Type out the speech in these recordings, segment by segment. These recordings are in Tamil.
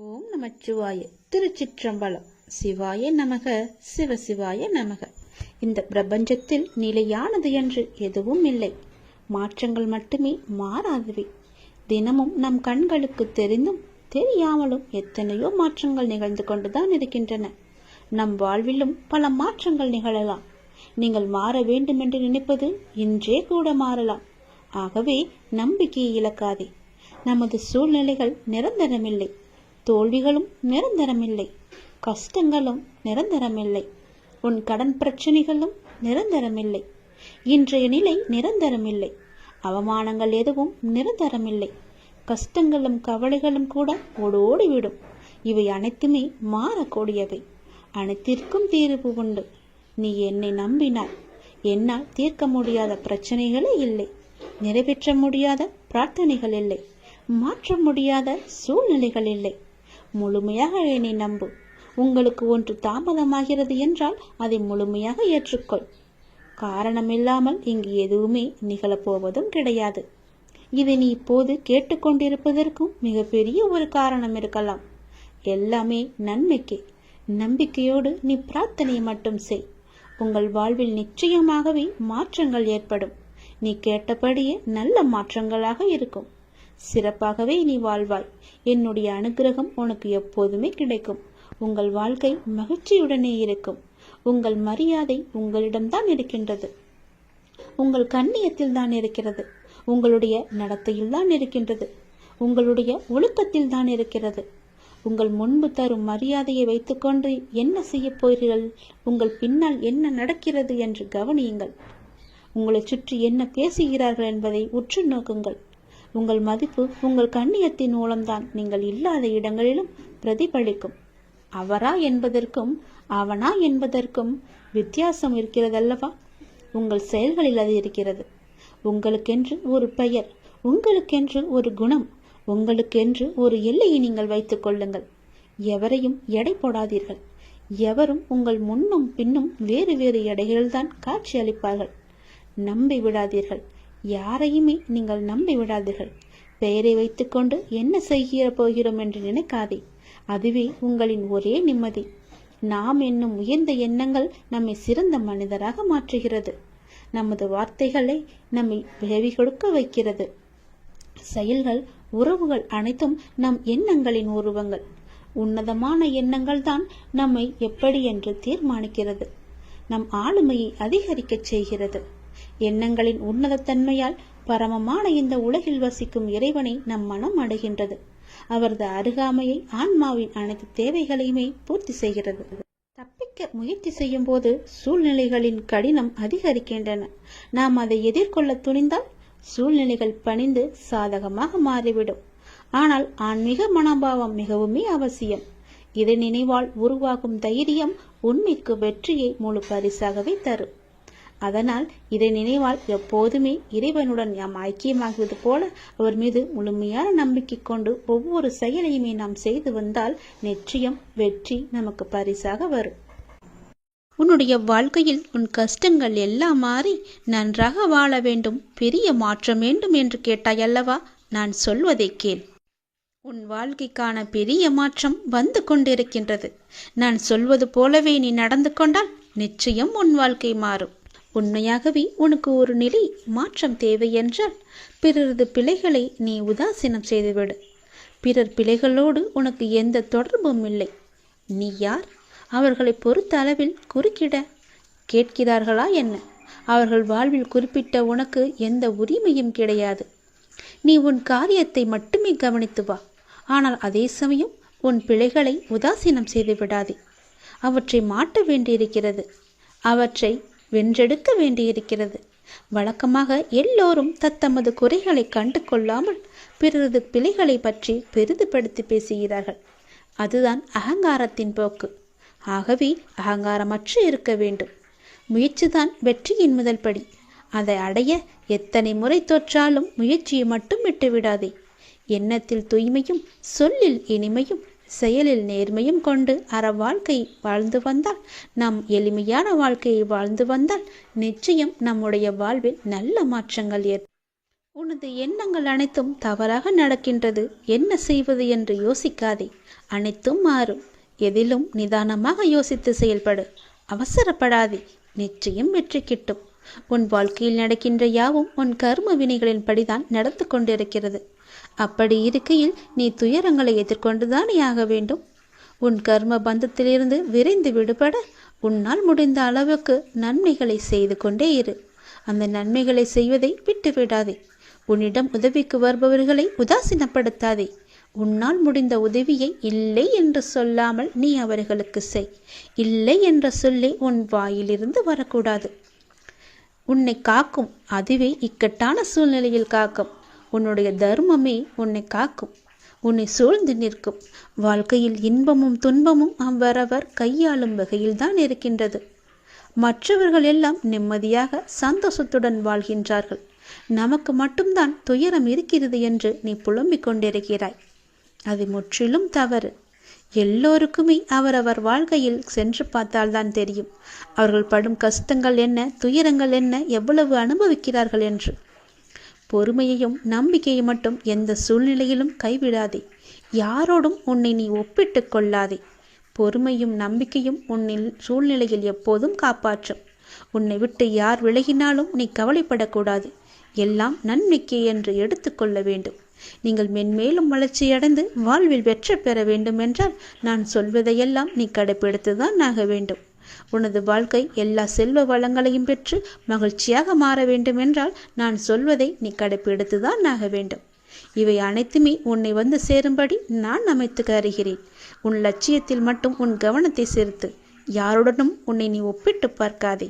ஓம் நமச்சிவாய. திருச்சிற்றம்பலம். சிவாய நமக, சிவசிவாய நமக. இந்த பிரபஞ்சத்தில் நிலையானது என்று எதுவும் இல்லை. மாற்றங்கள் மட்டுமே மாறாதவை. தினமும் நம் கண்களுக்கு தெரிந்தும் தெரியாமலும் எத்தனையோ மாற்றங்கள் நிகழ்ந்து கொண்டுதான் இருக்கின்றன. நம் வாழ்விலும் பல மாற்றங்கள் நிகழலாம். நீங்கள் மாற வேண்டும் என்று நினைப்பது இன்றே கூட மாறலாம். ஆகவே நம்பிக்கையை இழக்காதே. நமது சூழ்நிலைகள் நிரந்தரமில்லை. தோல்விகளும் நிரந்தரமில்லை. கஷ்டங்களும் நிரந்தரமில்லை. உன் கடன் பிரச்சனைகளும் நிரந்தரமில்லை. இன்றைய நிலை நிரந்தரமில்லை. அவமானங்கள் எதுவும் நிரந்தரமில்லை. கஷ்டங்களும் கவலைகளும் கூட ஓடோடிவிடும். இவை அனைத்துமே மாறக்கூடியவை. அனைத்திற்கும் தீர்வு உண்டு. நீ என்னை நம்பினாய். என்னால் தீர்க்க முடியாத பிரச்சனைகளே இல்லை. நிறைவேற்ற முடியாத பிரார்த்தனைகள் இல்லை. மாற்ற முடியாத சூழ்நிலைகள் இல்லை. முழுமையாக என்னை நம்பு. உங்களுக்கு ஒன்று தாமதமாகிறது என்றால் அதை முழுமையாக ஏற்றுக்கொள். காரணமில்லாமல் இங்கு எதுவுமே நிகழப்போவதும் கிடையாது. இதை நீ இப்போது கேட்டுக்கொண்டிருப்பதற்கும் மிகப்பெரிய ஒரு காரணம் இருக்கலாம். எல்லாமே நன்மைக்கே. நம்பிக்கையோடு நீ பிரார்த்தனை மட்டும் செய். உங்கள் வாழ்வில் நிச்சயமாகவே மாற்றங்கள் ஏற்படும். நீ கேட்டபடியே நல்ல மாற்றங்களாக இருக்கும். சிறப்பாகவே நீ வாழ்வாய். என்னுடைய அனுகிரகம் உனக்கு எப்போதுமே கிடைக்கும். உங்கள் வாழ்க்கை மகிழ்ச்சியுடனே இருக்கும். உங்கள் மரியாதை உங்களிடம்தான் இருக்கின்றது. உங்கள் கண்ணியத்தில் தான் இருக்கிறது. உங்களுடைய நடத்தையில் தான் இருக்கின்றது. உங்களுடைய ஒழுக்கத்தில் தான் இருக்கிறது. உங்கள் முன்பு தரும் மரியாதையை வைத்துக்கொண்டு என்ன செய்ய போகிறீர்கள்? உங்கள் பின்னால் என்ன நடக்கிறது என்று கவனியுங்கள். உங்களை சுற்றி என்ன பேசுகிறார்கள் என்பதை உற்று நோக்குங்கள். உங்கள் மதிப்பு உங்கள் கண்ணியத்தின் மூலம்தான் நீங்கள் இல்லாத இடங்களிலும் பிரதிபலிக்கும். அவரா என்பதற்கும் அவனா என்பதற்கும் வித்தியாசம் இருக்கிறதல்லவா? உங்கள் செயல்களில் அது இருக்கிறது. உங்களுக்கென்று ஒரு பெயர், உங்களுக்கென்று ஒரு குணம், உங்களுக்கென்று ஒரு எல்லையை நீங்கள் வைத்துக் கொள்ளுங்கள். எவரையும் எடை போடாதீர்கள். எவரும் உங்கள் முன்னும் பின்னும் வேறு வேறு எடைகள்தான் காட்சி அளிப்பார்கள். நம்பி விடாதீர்கள். யாரையுமே நீங்கள் நம்பி விடாதீர்கள். பெயரை வைத்துக்கொண்டு என்ன செய்ய போகிறோம் என்று நினைக்காதே. அதுவே உங்களின் ஒரே நிம்மதி. நாம் என்னும் உயர்ந்த எண்ணங்கள் நம்மை சிறந்த மனிதராக மாற்றுகிறது. நமது வார்த்தைகளை நம்மை விளைவி கொடுக்க வைக்கிறது. செயல்கள், உறவுகள் அனைத்தும் நம் எண்ணங்களின் உருவங்கள். உன்னதமான எண்ணங்கள் தான் நம்மை எப்படி என்று தீர்மானிக்கிறது. நம் ஆளுமையை அதிகரிக்கச் செய்கிறது. எண்ணங்களின் உன்னதத்தன்மையால் பரமமான இந்த உலகில் வசிக்கும் இறைவனை நம் மனம் அடைகின்றது. அவரது அருகாமையை ஆன்மாவின் அனைத்து தேவைகளையுமே பூர்த்தி செய்கிறது. தப்பிக்க முயற்சி செய்யும் போது சூழ்நிலைகளின் கடினம் அதிகரிக்கின்றன. நாம் அதை எதிர்கொள்ள துணிந்தால் சூழ்நிலைகள் பணிந்து சாதகமாக மாறிவிடும். ஆனால் ஆன்மீக மனோபாவம் மிகவுமே அவசியம். இதை நினைவால் உருவாகும் தைரியம் உண்மைக்கு வெற்றியை முழு பரிசாகவே தரும். அதனால் இதை நினைவால் எப்போதுமே இறைவனுடன் நாம் ஐக்கியமாகுவது போல அவர் மீது முழுமையான நம்பிக்கை கொண்டு ஒவ்வொரு செயலையுமே நாம் செய்து வந்தால் நிச்சயம் வெற்றி நமக்கு பரிசாக வரும். உன்னுடைய வாழ்க்கையில் உன் கஷ்டங்கள் எல்லாம் மாறி நன்றாக வாழ வேண்டும், பெரிய மாற்றம் வேண்டும் என்று கேட்டாயல்லவா? நான் சொல்வதை கேள். உன் வாழ்க்கைக்கான பெரிய மாற்றம் வந்து கொண்டிருக்கின்றது. நான் சொல்வது போலவே நீ நடந்து கொண்டால் நிச்சயம் உன் வாழ்க்கை மாறும். உண்மையாகவே உனக்கு ஒரு நிலை மாற்றம் தேவை என்றால் பிறரது பிழைகளை நீ உதாசீனம் செய்துவிடு. பிறர் பிழைகளோடு உனக்கு எந்த தொடர்பும் இல்லை. நீ யார்? அவர்களை பொறுத்த அளவில் குறுக்கிட கேட்கிறார்களா என்ன? அவர்கள் வாழ்வில் குறிப்பிட்ட உனக்கு எந்த உரிமையும் கிடையாது. நீ உன் காரியத்தை மட்டுமே கவனித்து வா. ஆனால் அதே சமயம் உன் பிழைகளை உதாசீனம் செய்து விடாதே. அவற்றை மாற்ற வேண்டியிருக்கிறது. அவற்றை வென்றெடுக்க வேண்டியிருக்கிறது. வழக்கமாக எல்லோரும் தத்தமது குறைகளை கண்டு கொள்ளாமல் பிறரது பிழைகளை பற்றி பெரிதுபடுத்தி பேசுகிறார்கள். அதுதான் அகங்காரத்தின் போக்கு. ஆகவே அகங்காரமற்று இருக்க வேண்டும். முயற்சிதான் வெற்றியின் முதல் படி. அதை அடைய எத்தனை முறை தோற்றாலும் முயற்சியை மட்டும் விட்டுவிடாதே. எண்ணத்தில் தூய்மையும், சொல்லில் இனிமையும், செயலில் நேர்மையும் கொண்டு அற வாழ்க்கை வாழ்ந்து வந்தால், நாம் எளிமையான வாழ்க்கையை வாழ்ந்து வந்தால் நிச்சயம் நம்முடைய வாழ்வில் நல்ல மாற்றங்கள் ஏற்படும். உனது எண்ணங்கள் அனைத்தும் தவறாக நடக்கின்றது, என்ன செய்வது என்று யோசிக்காதே. அனைத்தும் மாறும். எதிலும் நிதானமாக யோசித்து செயல்படு. அவசரப்படாதே. நிச்சயம் வெற்றி கிட்டும். உன் வாழ்க்கையில் நடக்கின்ற யாவும் உன் கர்ம வினைகளின் படிதான் நடந்து கொண்டிருக்கிறது. அப்படி இருக்கையில் நீ துயரங்களை எதிர்கொண்டுதானே ஆக வேண்டும். உன் கர்ம பந்தத்திலிருந்து விரைந்து விடுபட உன்னால் முடிந்த அளவுக்கு நன்மைகளை செய்து கொண்டே இரு. அந்த நன்மைகளை செய்வதை விட்டுவிடாதே. உன்னிடம் உதவிக்கு வருபவர்களை உதாசீனப்படுத்தாதே. உன்னால் முடிந்த உதவியை இல்லை என்று சொல்லாமல் நீ அவர்களுக்கு செய். இல்லை என்ற சொல்லே உன் வாயிலிருந்து வரக்கூடாது. உன்னை காக்கும், அதுவே இக்கட்டான சூழ்நிலையில் காக்கும். உன்னுடைய தர்மமே உன்னை காக்கும், உன்னை சூழ்ந்து நிற்கும். வாழ்க்கையில் இன்பமும் துன்பமும் அவரவர் கையாளும் வகையில்தான் இருக்கின்றது. மற்றவர்கள் எல்லாம் நிம்மதியாக சந்தோஷத்துடன் வாழ்கின்றார்கள். நமக்கு மட்டும்தான் துயரம் இருக்கிறது என்று நீ புலம்பிக் கொண்டிருக்கிறாய். அது முற்றிலும் தவறு. எல்லோருக்குமே அவரவர் வாழ்க்கையில் சென்று பார்த்தால்தான் தெரியும் அவர்கள் படும் கஷ்டங்கள் என்ன, துயரங்கள் என்ன, எவ்வளவு அனுபவிக்கிறார்கள் என்று. பொறுமையையும் நம்பிக்கையை மட்டும் எந்த சூழ்நிலையிலும் கைவிடாதே. யாரோடும் உன்னை நீ ஒப்பிட்டு கொள்ளாதே. பொறுமையும் நம்பிக்கையும் உன்னில் சூழ்நிலையில் எப்போதும் காப்பாற்றும். உன்னை விட்டு யார் விலகினாலும் நீ கவலைப்படக்கூடாது. எல்லாம் நன்மைக்கே என்று எடுத்துக்கொள்ள வேண்டும். நீங்கள் மென்மேலும் வளர்ச்சியடைந்து வாழ்வில் வெற்றி பெற வேண்டும் என்றால் நான் சொல்வதையெல்லாம் நீ கடைபிடித்துதான் ஆக வேண்டும். உனது வாழ்க்கை எல்லா செல்வ வளங்களையும் பெற்று மகிழ்ச்சியாக மாற வேண்டும் என்றால் நான் சொல்வதை நீ கடைபிடித்துதான் ஆக வேண்டும். இவை அனைத்துமே உன்னை வந்து சேரும்படி நான் அமைத்து தருகிறேன். உன் லட்சியத்தில் மட்டும் உன் கவனத்தை செலுத்து. யாருடனும் உன்னை நீ ஒப்பிட்டு பார்க்காதே.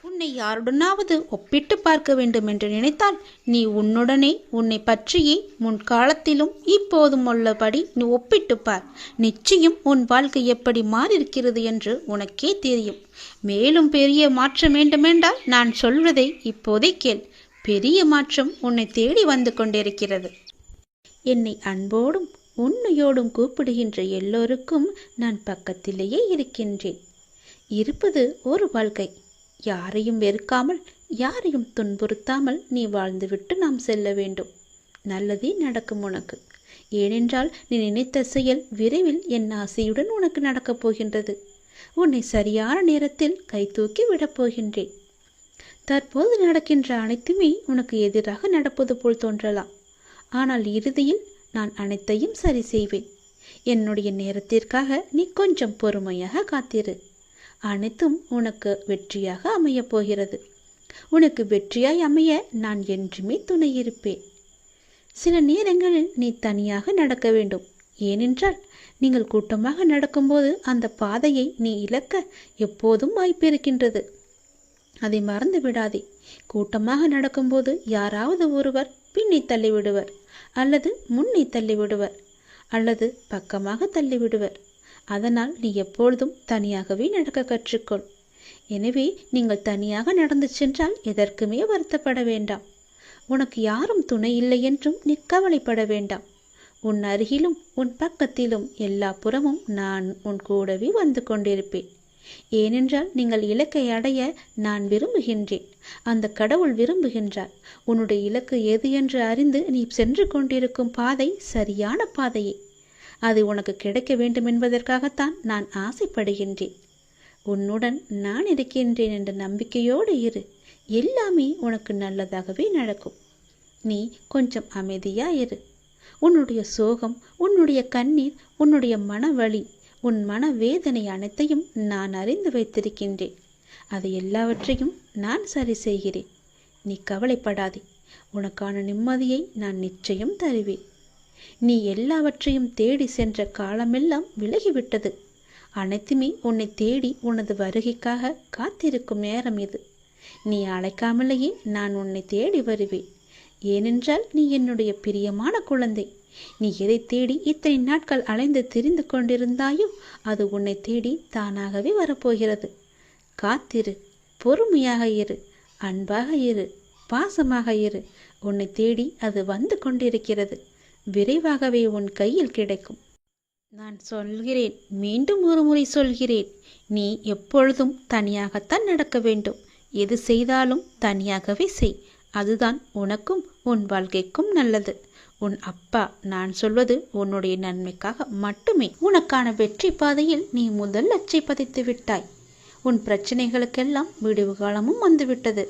உன்னை யாருடனாவது ஒப்பிட்டு பார்க்க வேண்டும் என்று நினைத்தால் நீ உன்னுடனே உன்னை பற்றியே முன்காலத்திலும் இப்போதும் உள்ளபடி நீ ஒப்பிட்டு பார். நிச்சயம் உன் வாழ்க்கை எப்படி மாறியிருக்கிறது என்று உனக்கே தெரியும். மேலும் பெரிய மாற்றம் வேண்டுமென்றால் நான் சொல்வதை இப்போதே கேள். பெரிய மாற்றம் உன்னை தேடி வந்து கொண்டிருக்கிறது. என்னை அன்போடும் உன்னையோடும் கூப்பிடுகின்ற எல்லோருக்கும் நான் பக்கத்திலேயே இருக்கின்றேன். இருப்பது ஒரு வாழ்க்கை. யாரையும் வெறுக்காமல், யாரையும் துன்புறுத்தாமல் நீ வாழ்ந்துவிட்டு நாம் செல்ல வேண்டும். நல்லதே நடக்கும் உனக்கு. ஏனென்றால் நீ நினைத்த செயல் விரைவில் என் ஆசையுடன் உனக்கு நடக்கப் போகின்றது. உன்னை சரியான நேரத்தில் கை தூக்கி விடப் போகின்றேன். தற்போது நடக்கின்ற அனைத்துமே உனக்கு எதிராக நடப்பது போல் தோன்றலாம். ஆனால் இறுதியில் நான் அனைத்தையும் சரி செய்வேன். என்னுடைய நேரத்திற்காக நீ கொஞ்சம் பொறுமையாக காத்திரு. அனைத்தும் உனக்கு வெற்றியாக அமையப் போகிறது. உனக்கு வெற்றியாய் அமைய நான் என்றுமே துணை இருப்பேன். சில நேரங்களில் நீ தனியாக நடக்க வேண்டும். ஏனென்றால் நீங்கள் கூட்டமாக நடக்கும்போது அந்த பாதையை நீ இழக்க எப்போதும் வாய்ப்பு இருக்கின்றது. அதை மறந்து விடாதே. கூட்டமாக நடக்கும்போது யாராவது ஒருவர் பின்னே தள்ளிவிடுவர், அல்லது முன்னே தள்ளிவிடுவர், அல்லது பக்கமாக தள்ளிவிடுவர். அதனால் நீ எப்பொழுதும் தனியாகவே நடக்க கற்றுக்கொள். எனவே நீங்கள் தனியாக நடந்து சென்றால் எதற்குமே வருத்தப்பட வேண்டாம். உனக்கு யாரும் துணை இல்லை என்றும் நீ கவலைப்பட வேண்டாம். உன் அருகிலும் உன் பக்கத்திலும் எல்லா புறமும் நான் உன் கூடவே வந்து கொண்டிருப்பேன். ஏனென்றால் நீங்கள் இலக்கை அடைய நான் விரும்புகின்றேன். அந்த கடவுள் விரும்புகின்றார். உன்னுடைய இலக்கு எது என்று அறிந்து நீ சென்று கொண்டிருக்கும் பாதை சரியான பாதையே. அது உனக்கு கிடைக்க வேண்டும் என்பதற்காகத்தான் நான் ஆசைப்படுகின்றேன். உன்னுடன் நான் இருக்கின்றேன் என்ற நம்பிக்கையோடு இரு. எல்லாமே உனக்கு நல்லதாகவே நடக்கும். நீ கொஞ்சம் அமைதியாயிரு. உன்னுடைய சோகம், உன்னுடைய கண்ணீர், உன்னுடைய மனவலி, உன் மனவேதனை அனைத்தையும் நான் அறிந்து வைத்திருக்கின்றேன். அது எல்லாவற்றையும் நான் சரி செய்கிறேன். நீ கவலைப்படாதே. உனக்கான நிம்மதியை நான் நிச்சயம் தருவேன். நீ எல்லாவற்றையும் தேடி சென்ற காலமெல்லாம் விலகிவிட்டது. அனைத்துமே உன்னை தேடி உனது வருகைக்காக காத்திருக்கும் நேரம் இது. நீ அழைக்காமலேயே நான் உன்னை தேடி வருவேன். ஏனென்றால் நீ என்னுடைய பிரியமான குழந்தை. நீ எதை தேடி இத்தனை நாட்கள் அலைந்து திரிந்து கொண்டிருந்தாயோ அது உன்னை தேடி தானாகவே வரப்போகிறது. காத்திரு, பொறுமையாக இரு, அன்பாக இரு, பாசமாக இரு. உன்னை தேடி அது வந்து கொண்டிருக்கிறது. விரைவாகவே உன் கையில் கிடைக்கும். நான் சொல்கிறேன், மீண்டும் ஒரு முறை சொல்கிறேன், நீ எப்பொழுதும் தனியாகத்தான் நடக்க வேண்டும். எது செய்தாலும் தனியாகவே செய். அதுதான் உனக்கும் உன் வாழ்க்கைக்கும் நல்லது. உன் அப்பா நான் சொல்வது உன்னுடைய நன்மைக்காக மட்டுமே. உனக்கான வெற்றி பாதையில் நீ முதல் அச்சை பதித்து விட்டாய். உன் பிரச்சனைகளுக்கெல்லாம் விடிவு காலமும் வந்துவிட்டது.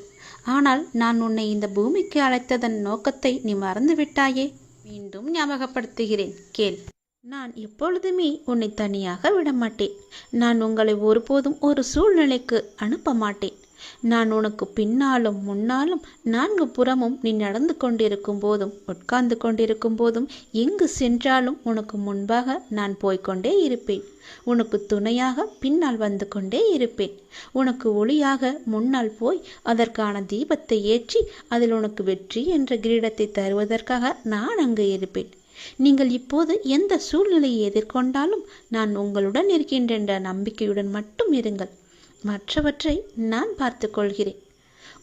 ஆனால் நான் உன்னை இந்த பூமிக்கு அழைத்ததன் நோக்கத்தை நீ மறந்து விட்டாயே. மீண்டும் ஞாபகப்படுத்துகிறேன், கேள். நான் எப்பொழுதுமே உன்னை தனியாக விடமாட்டேன். நான் உங்களை ஒருபோதும் ஒரு சூழ்நிலைக்கு அனுப்ப மாட்டேன். நான் உனக்கு பின்னாலும் முன்னாலும் நான்கு புறமும் நீ நடந்து கொண்டிருக்கும் போதும் உட்கார்ந்து கொண்டிருக்கும் போதும் எங்கு சென்றாலும் உனக்கு முன்பாக நான் போய்கொண்டே இருப்பேன். உனக்கு துணையாக பின்னால் வந்து கொண்டே இருப்பேன். உனக்கு ஒளியாக முன்னால் போய் அதற்கான தீபத்தை ஏற்றி அதில் உனக்கு வெற்றி என்ற கிரீடத்தை தருவதற்காக நான் அங்கு இருப்பேன். நீங்கள் இப்போது எந்த சூழ்நிலையை எதிர்கொண்டாலும் நான் உங்களுடன் இருக்கின்ற என்ற நம்பிக்கையுடன் மட்டும் இருங்கள். மற்றவற்றை நான் பார்த்து கொள்கிறேன்.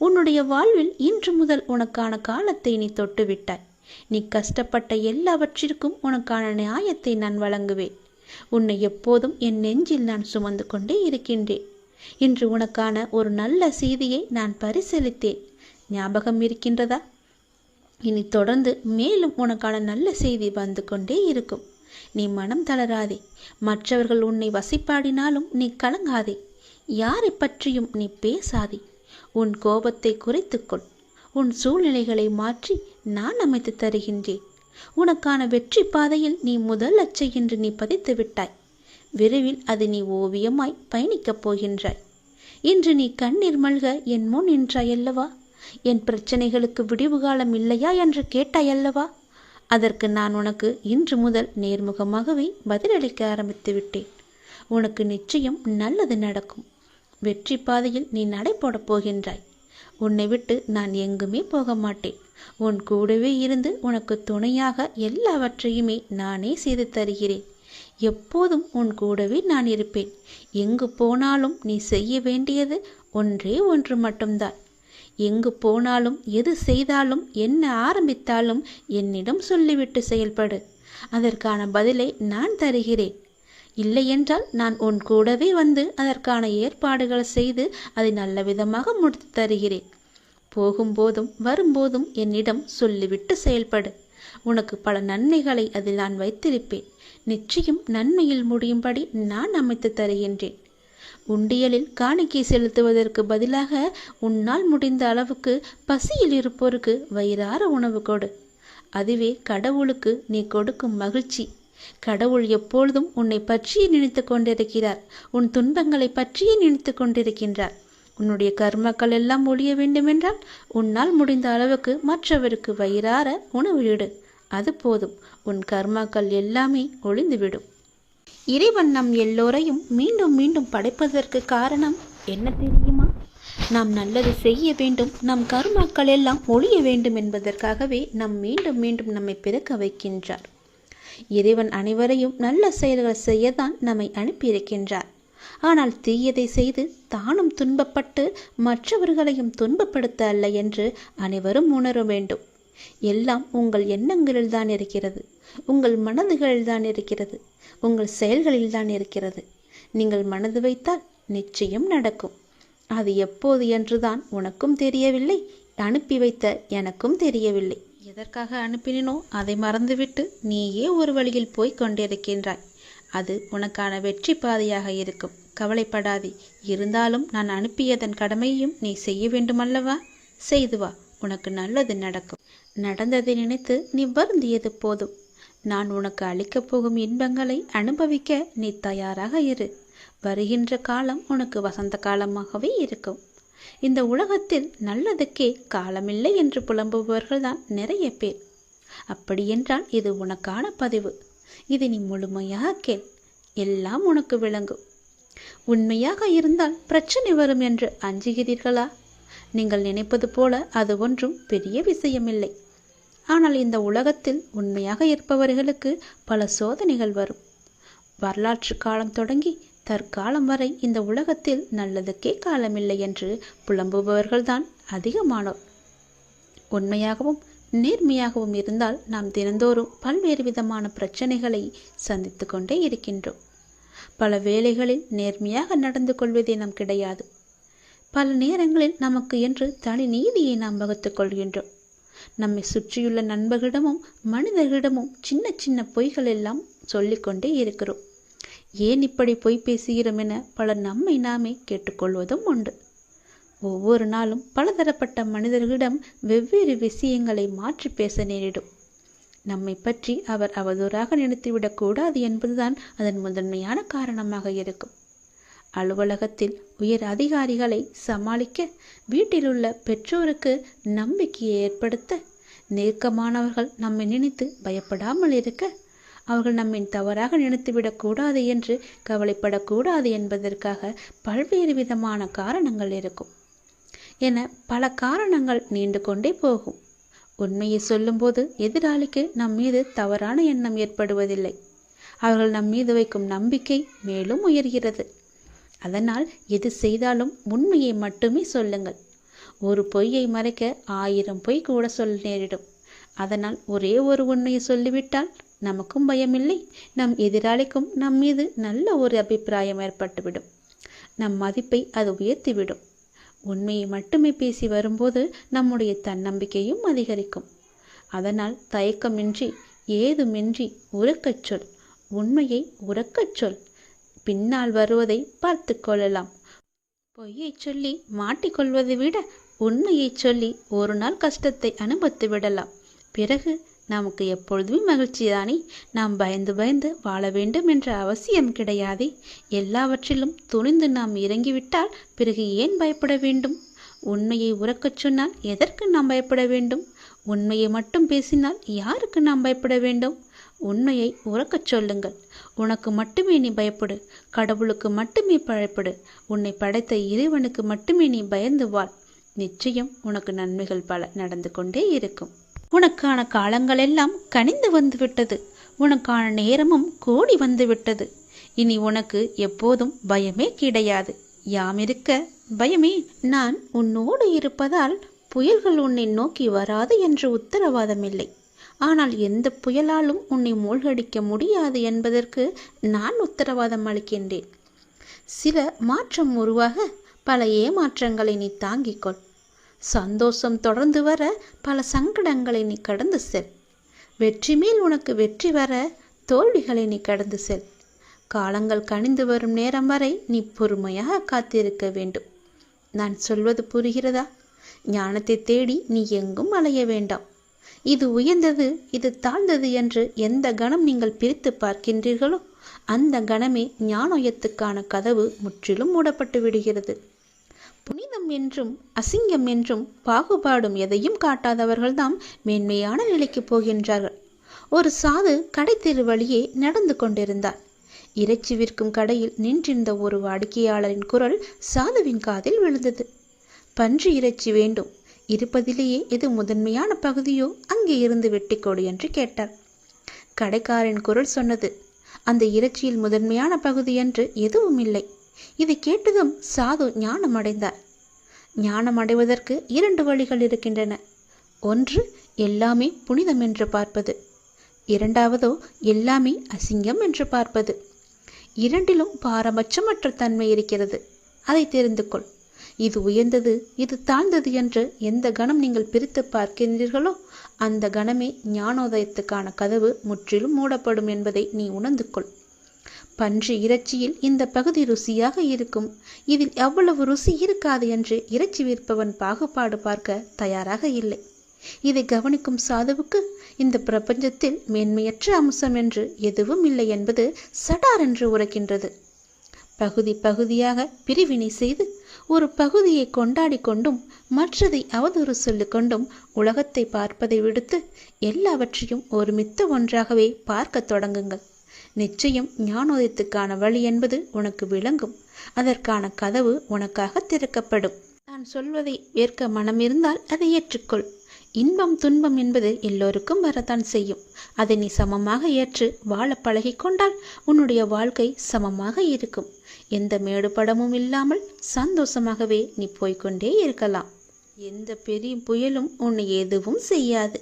உன்னுடைய வாழ்வில் இன்று முதல் உனக்கான காலத்தை நீ தொட்டுவிட்டாய். நீ கஷ்டப்பட்ட எல்லாவற்றிற்கும் உனக்கான நியாயத்தை நான் வழங்குவேன். உன்னை எப்போதும் என் நெஞ்சில் நான் சுமந்து கொண்டே இருக்கின்றேன். இன்று உனக்கான ஒரு நல்ல செய்தியை நான் பரிசீலித்தேன். ஞாபகம் இருக்கின்றதா? இனி தொடர்ந்து மேலும் உனக்கான நல்ல செய்தி வந்து கொண்டே இருக்கும். நீ மனம் தளராதே. மற்றவர்கள் உன்னை வசைப்பாடினாலும் நீ கலங்காதே. யாரை பற்றியும் நீ பேசாதே. உன் கோபத்தை குறைத்துக்கொள். உன் சூழ்நிலைகளை மாற்றி நான் அமைத்து தருகின்றேன். உனக்கான வெற்றி பாதையில் நீ முதல் அச்சை என்று நீ பதித்து விட்டாய். விரைவில் அது நீ ஓவியமாய் பயணிக்கப் போகின்றாய். இன்று நீ கண்ணீர் மல்க என் முன் நின்றாயல்லவா? என் பிரச்சனைகளுக்கு விடிவு காலம் இல்லையா என்று கேட்டாயல்லவா? அதற்கு நான் உனக்கு இன்று முதல் நேர்முகமாகவே பதிலளிக்க ஆரம்பித்து விட்டேன். உனக்கு நிச்சயம் நல்லது நடக்கும். வெற்றி பாதையில் நீ நடைபோடப் போகின்றாய். உன்னை விட்டு நான் எங்குமே போக மாட்டேன். உன் கூடவே இருந்து உனக்கு துணையாக எல்லாவற்றையுமே நானே செய்து தருகிறேன். எப்போதும் உன் கூடவே நான் இருப்பேன். எங்கு போனாலும் நீ செய்ய வேண்டியது ஒன்றே ஒன்று மட்டும்தான். எங்கு போனாலும் எது செய்தாலும் என்ன ஆரம்பித்தாலும் என்னிடம் சொல்லிவிட்டு செயல்படு. அதற்கான பதிலை நான் தருகிறேன். இல்லையென்றால் நான் உன் கூடவே வந்து அதற்கான ஏற்பாடுகள் செய்து அதை நல்ல விதமாக முடித்து தருகிறேன். போகும்போதும் வரும்போதும் என்னிடம் சொல்லிவிட்டு செயல்படு. உனக்கு பல நன்மைகளை அதில் நான் வைத்திருப்பேன். நிச்சயம் நன்மையில் முடியும்படி நான் அமைத்து தருகின்றேன். உண்டியலில் காணிக்கை செலுத்துவதற்கு பதிலாக உன்னால் முடிந்த அளவுக்கு பசியில் இருப்போருக்கு வயிறார உணவு கொடு. அதுவே கடவுளுக்கு நீ கொடுக்கும் மகிழ்ச்சி. கடவுள் எப்பொழுதும் உன்னை பற்றியே நினைத்து கொண்டிருக்கிறார். உன் துன்பங்களை பற்றியே நினைத்து கொண்டிருக்கின்றார். உன்னுடைய கர்மக்கள் எல்லாம் ஒழிய வேண்டுமென்றால் உன்னால் முடிந்த அளவுக்கு மற்றவருக்கு வயிறார உணவு இடு. அது போதும். உன் கர்மாக்கள் எல்லாமே ஒளிந்துவிடும். இறைவன் நம் எல்லோரையும் மீண்டும் மீண்டும் படைப்பதற்கு காரணம் என்ன தெரியுமா? நாம் நல்லது செய்ய வேண்டும், நம் கர்மாக்கள் எல்லாம் ஒழிய வேண்டும் என்பதற்காகவே மீண்டும் மீண்டும் நம்மை பிறக்க வைக்கின்றார். இறைவன் அனைவரையும் நல்ல செயல்கள் செய்யத்தான் நம்மை அனுப்பியிருக்கின்றார். ஆனால் தீயதை செய்து தானும் துன்பப்பட்டு மற்றவர்களையும் துன்பப்படுத்த அல்ல என்று அனைவரும் உணர வேண்டும். எல்லாம் உங்கள் எண்ணங்களில்தான் இருக்கிறது. உங்கள் மனதுகளில்தான் இருக்கிறது. உங்கள் செயல்களில்தான் இருக்கிறது. நீங்கள் மனது வைத்தால் நிச்சயம் நடக்கும். அது எப்போது என்றுதான் உனக்கும் தெரியவில்லை, அனுப்பி வைத்த எனக்கும் தெரியவில்லை. எதற்காக அனுப்பினோ அதை மறந்துவிட்டு நீயே ஒரு வழியில் போய் கொண்டிருக்கின்றாய். அது உனக்கான வெற்றி பாதையாக இருக்கும். கவலைப்படாதே. இருந்தாலும் நான் அனுப்பியதன் கடமையையும் நீ செய்ய வேண்டுமல்லவா? செய்து வா. உனக்கு நல்லது நடக்கும். நடந்ததை நினைத்து நீ வருந்தியது போதும். நான் உனக்கு அளிக்கப் போகும் இன்பங்களை அனுபவிக்க நீ தயாராக இரு. வருகின்ற காலம் உனக்கு வசந்த காலமாகவே இருக்கும். இந்த உலகத்தில் நல்லதுக்கே காலமில்லை என்று புலம்புபவர்கள் தான் நிறைய பேர். அப்படியென்றால் இது உனக்கான பதிவு. இது நீ முழுமையாக கேள். எல்லாம் உனக்கு விளங்கும். உண்மையாக இருந்தால் பிரச்சனை வரும் என்று அஞ்சுகிறீர்களா? நீங்கள் நினைப்பது போல அது ஒன்றும் பெரிய விஷயமில்லை. ஆனால் இந்த உலகத்தில் உண்மையாக இருப்பவர்களுக்கு பல சோதனைகள் வரும். வரலாற்று காலம் தொடங்கி தற்காலம் வரை இந்த உலகத்தில் நல்லதுக்கே காலமில்லை என்று புலம்புபவர்கள்தான் அதிகமானோர். உண்மையாகவும் நேர்மையாகவும் இருந்தால் நாம் தினந்தோறும் பல்வேறு விதமான பிரச்சனைகளை சந்தித்து கொண்டே இருக்கின்றோம். பல வேளைகளில் நேர்மையாக நடந்து கொள்வதே நம் கிடையாது. பல நேரங்களில் நமக்கு என்று தனி நீதியை நாம் வகுத்துக் கொள்கின்றோம். நம்மை சுற்றியுள்ள நண்பர்களிடமும் மனிதர்களிடமும் சின்ன சின்ன பொய்கள் எல்லாம் சொல்லிக்கொண்டே இருக்கிறோம். ஏன் இப்படி பொய் பேசுகிறோம் என பலர் நம்மை நாமே கேட்டுக்கொள்வதும் உண்டு. ஒவ்வொரு நாளும் பலதரப்பட்ட மனிதர்களிடம் வெவ்வேறு விஷயங்களை மாற்றி பேச நேரிடும். நம்மை பற்றி அவர் அவதூறாக நினைத்துவிடக் கூடாது என்பதுதான் அதன் முதன்மையான காரணமாக இருக்கும். அலுவலகத்தில் உயர் அதிகாரிகளை சமாளிக்க, வீட்டிலுள்ள பெற்றோருக்கு நம்பிக்கையை ஏற்படுத்த, நெருக்கமானவர்கள் நம்மை நினைத்து பயப்படாமல் இருக்க, அவர்கள் நம்மை தவறாக நினைத்துவிடக் கூடாது என்று கவலைப்படக்கூடாது என்பதற்காக பல்வேறு விதமான காரணங்கள் இருக்கும் என பல காரணங்கள் நீண்டு கொண்டே போகும். உண்மையை சொல்லும்போது எதிராளிக்கு நம் மீது தவறான எண்ணம் ஏற்படுவதில்லை. அவர்கள் நம் மீது வைக்கும் நம்பிக்கை மேலும் உயர்கிறது. அதனால் எது செய்தாலும் உண்மையை மட்டுமே சொல்லுங்கள். ஒரு பொய்யை மறைக்க 1000 பொய் கூட சொல்ல நேரிடும். அதனால் ஒரே ஒரு உண்மையை சொல்லிவிட்டால் நமக்கும் பயமில்லை, நம் எதிராளிக்கும் நம் மீது நல்ல ஒரு அபிப்பிராயம் ஏற்பட்டுவிடும். நம் மதிப்பை அது உயர்த்திவிடும். உண்மையை மட்டுமே பேசி வரும்போது நம்முடைய தன்னம்பிக்கையும் அதிகரிக்கும். அதனால் தயக்கமின்றி, ஏதுமின்றி உரக்கச் சொல். உண்மையை உரக்கச் சொல். பின்னால் வருவதை பார்த்து கொள்ளலாம். பொய்யை சொல்லி மாட்டிக்கொள்வதை விட உண்மையை சொல்லி ஒரு நாள் கஷ்டத்தை அனுபவித்து விடலாம். பிறகு நமக்கு எப்பொழுதுமே மகிழ்ச்சிதானே. நாம் பயந்து பயந்து வாழ வேண்டும் என்ற அவசியம் கிடையாதே. எல்லாவற்றிலும் துணிந்து நாம் இறங்கிவிட்டால் பிறகு ஏன் பயப்பட வேண்டும்? உண்மையை உரக்கச் சொன்னால் எதற்கு நாம் பயப்பட வேண்டும்? உண்மையை மட்டும் பேசினால் யாருக்கு நாம் பயப்பட வேண்டும்? உண்மையை உரக்கச் சொல்லுங்கள். உனக்கு மட்டுமே நீ பயப்படு. கடவுளுக்கு மட்டுமே பயப்படு. உன்னை படைத்த இறைவனுக்கு மட்டுமே நீ பயந்து வாழ். நிச்சயம் உனக்கு நன்மைகள் பல நடந்து கொண்டே இருக்கும். உனக்கான காலங்களெல்லாம் கனிந்து வந்துவிட்டது. உனக்கான நேரமும் கூடி வந்துவிட்டது. இனி உனக்கு எப்போதும் பயமே கிடையாது. யாம் இருக்க பயமே. நான் உன்னோடு இருப்பதால் புயல்கள் உன்னை நோக்கி வராது என்று உத்தரவாதமில்லை. ஆனால் எந்த புயலாலும் உன்னை மூழ்கடிக்க முடியாது என்பதற்கு நான் உத்தரவாதம் அளிக்கின்றேன். சில மாற்றம் உருவாக பல ஏமாற்றங்களை நீ தாங்கிக்கொள். சந்தோஷம் தொடர்ந்து வர பல சங்கடங்களை நீ கடந்து செல். வெற்றி மேல் உனக்கு வெற்றி வர தோல்விகளை நீ கடந்து செல். காலங்கள் கனிந்து வரும் நேரம் வரை நீ பொறுமையாக காத்திருக்க வேண்டும். நான் சொல்வது புரிகிறதா? ஞானத்தை தேடி நீ எங்கும் அலைய வேண்டாம். இது உயர்ந்தது, இது தாழ்ந்தது என்று எந்த கணம் நீங்கள் பிரித்து பார்க்கின்றீர்களோ அந்த கணமே ஞானோயத்துக்கான கதவு முற்றிலும் மூடப்பட்டு விடுகிறது. புனிதம் என்றும் அசிங்கம் என்றும் பாகுபாடும் எதையும் காட்டாதவர்கள்தான் மேன்மையான நிலைக்கு போகின்றார்கள். ஒரு சாது கடைத்தெரு வழியே நடந்து கொண்டிருந்தார். இறைச்சி விற்கும் கடையில் நின்றிருந்த ஒரு வாடிக்கையாளரின் குரல் சாதுவின் காதில் விழுந்தது. பன்றி இறைச்சி வேண்டும். இருப்பதிலேயே எது முதன்மையான பகுதியோ அங்கே இருந்து வெட்டிக்கொடு என்று கேட்டார். கடைக்காரன் குரல் சொன்னது, அந்த இறைச்சியில் முதன்மையான பகுதி என்று எதுவும் இல்லை. இதை கேட்டதும் சாது ஞானம் அடைந்தார். ஞானம் அடைவதற்கு 2 வழிகள் இருக்கின்றன. ஒன்று, எல்லாமே புனிதம் என்று பார்ப்பது. இரண்டாவதோ எல்லாமே அசிங்கம் என்று பார்ப்பது. இரண்டிலும் பாரபட்சமற்ற தன்மை இருக்கிறது. அதை தெரிந்து கொள். இது உயர்ந்தது, இது தாழ்ந்தது என்று எந்த கணம் நீங்கள் பிரித்து பார்க்கின்றீர்களோ அந்த கணமே ஞானோதயத்துக்கான கதவு முற்றிலும் மூடப்படும் என்பதை நீ உணர்ந்து கொள். பன்றி இறைச்சியில் இந்த பகுதி ருசியாக இருக்கும், இதில் எவ்வளவு ருசி இருக்காது என்று இறைச்சி விற்பவன் பாகுபாடு பார்க்க தயாராக இல்லை. இதை கவனிக்கும் சாதுவுக்கு இந்த பிரபஞ்சத்தில் மேன்மையற்ற அம்சம் என்று எதுவும் இல்லை என்பது சடார் என்று உரைக்கின்றது. பகுதி பகுதியாக பிரிவினை செய்து ஒரு பகுதியை கொண்டாடி கொண்டும் மற்றதை அவதூறு சொல்லிக்கொண்டும் உலகத்தை பார்ப்பதை விடுத்து எல்லாவற்றையும் ஒருமித்த ஒன்றாகவே பார்க்க தொடங்குங்கள். நிச்சயம் ஞானோதயத்துக்கான வழி என்பது உனக்கு விளங்கும். அதற்கான கதவு உனக்காக திறக்கப்படும். நான் சொல்வதை ஏற்க மனம் இருந்தால் அதை ஏற்றுக்கொள். இன்பம் துன்பம் என்பது எல்லோருக்கும் வரத்தான் செய்யும். அதை நீ சமமாக ஏற்று வாழ பழகி கொண்டால் உன்னுடைய வாழ்க்கை சமமாக இருக்கும். எந்த மேடுபடமும் இல்லாமல் சந்தோஷமாகவே நீ போய்கொண்டே இருக்கலாம். எந்த பெரிய புயலும் உன்னை எதுவும் செய்யாது.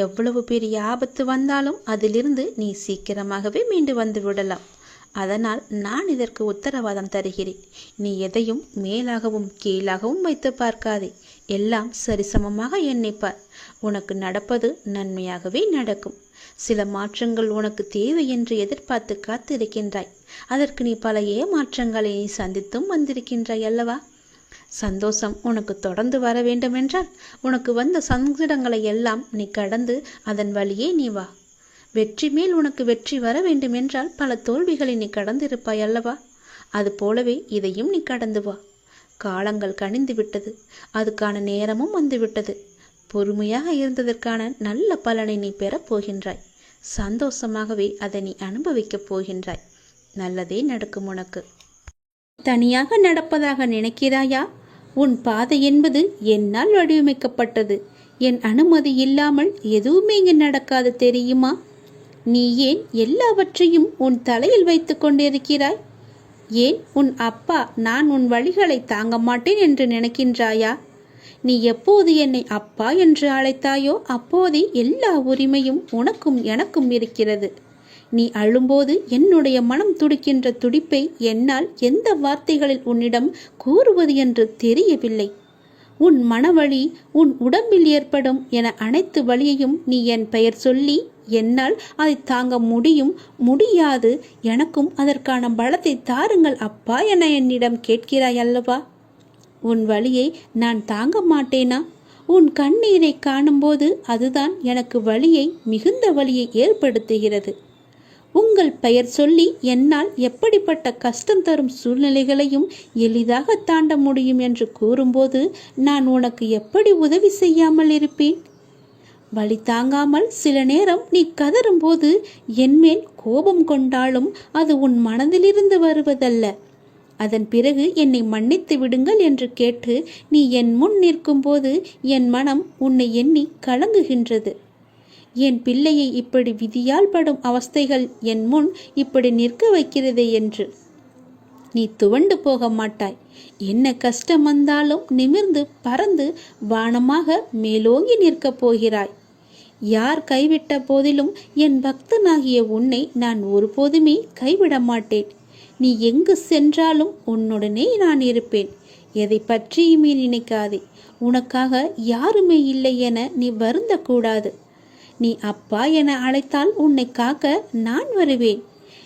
எவ்வளவு பெரிய ஆபத்து வந்தாலும் அதிலிருந்து நீ சீக்கிரமாகவே மீண்டு வந்து விடலாம். அதனால் நான் இதற்கு உத்தரவாதம் தருகிறேன். நீ எதையும் மேலாகவும் கீழாகவும் வைத்து பார்க்காதே. எல்லாம் சரிசமமாக எண்ணிப்பார். உனக்கு நடப்பது நன்மையாகவே நடக்கும். சில மாற்றங்கள் உனக்கு தேவை என்று எதிர்பார்த்து காத்திருக்கின்றாய். அதற்கு நீ பல ஏமாற்றங்களை நீ சந்தித்தும் வந்திருக்கின்றாய் அல்லவா? சந்தோஷம் உனக்கு தொடர்ந்து வர வேண்டுமென்றால் உனக்கு வந்த சங்கடங்களை எல்லாம் நீ கடந்து அதன் வழியே நீ வா. வெற்றி மேல் உனக்கு வெற்றி வர வேண்டுமென்றால் பல தோல்விகளை நீ கடந்திருப்பாய் அல்லவா? அது போலவே இதையும் நீ கடந்து வா. காலங்கள் கனிந்து விட்டது. அதுக்கான நேரமும் வந்துவிட்டது. பொறுமையாக இருந்ததற்கான நல்ல பலனை நீ பெறப் போகின்றாய். சந்தோஷமாகவே அதை நீ அனுபவிக்கப் போகின்றாய். நல்லதே நடக்கும் உனக்கு. தனியாக நடப்பதாக நினைக்கிறாயா? உன் பாதை என்பது என்னால் வடிவமைக்கப்பட்டது. என் அனுமதி இல்லாமல் எதுவுமே இங்கு நடக்காது தெரியுமா? நீ ஏன் எல்லாவற்றையும் உன் தலையில் வைத்து கொண்டிருக்கிறாய்? ஏன் உன் அப்பா நான் உன் வழிகளை தாங்க மாட்டேன் என்று நினைக்கின்றாயா? நீ எப்போது என்னை அப்பா என்று அழைத்தாயோ அப்போதே எல்லா உரிமையும் உனக்கும் எனக்கும் இருக்கிறது. நீ அழும்போது என்னுடைய மனம் துடிக்கின்ற துடிப்பை என்னால் எந்த வார்த்தைகளில் உன்னிடம் கூறுவது என்று தெரியவில்லை. உன் மனவழி, உன் உடம்பில் ஏற்படும் என அனைத்து வழியையும் நீ என் பெயர் சொல்லி என்னால் அதை தாங்க முடியாது, எனக்கும் அதற்கான பலத்தை தாருங்கள் அப்பா என என்னிடம் கேட்கிறாய் அல்லவா? உன் வழியை நான் தாங்க மாட்டேனா? உன் கண்ணீரை காணும்போது அதுதான் எனக்கு வலியை, மிகுந்த வலியை ஏற்படுத்துகிறது. உங்கள் பெயர் சொல்லி என்னால் எப்படிப்பட்ட கஷ்டம் தரும் சூழ்நிலைகளையும் எளிதாக தாண்ட முடியும் என்று கூறும்போது நான் உனக்கு எப்படி உதவி செய்யாமல் இருப்பேன்? வலி தாங்காமல் சில நேரம் நீ கதறும்போது என்மேல் கோபம் கொண்டாலும் அது உன் மனதிலிருந்து வருவதல்ல. அதன் பிறகு என்னை மன்னித்து விடுங்கள் என்று கேட்டு நீ என் முன் நிற்கும்போது என் மனம் உன்னை எண்ணி கலங்குகின்றது. என் பிள்ளையை இப்படி விதியால் படும் அவஸ்தைகள் என் முன் இப்படி நிற்க வைக்கிறதே என்று. நீ துவண்டு போக மாட்டாய். என்ன கஷ்டம் வந்தாலும் நிமிர்ந்து பறந்து வானமாக மேலோங்கி நிற்கப் போகிறாய். யார் கைவிட்ட போதிலும் என் பக்தனாகிய உன்னை நான் ஒருபோதுமே கைவிட மாட்டேன். நீ எங்கு சென்றாலும் உன்னுடனே நான் இருப்பேன். எதை பற்றியுமே நினைக்காதே. உனக்காக யாருமே இல்லை என நீ வருந்தக்கூடாது. நீ அப்பா என அழைத்தால் உன்னை காக்க நான் வருவேன்.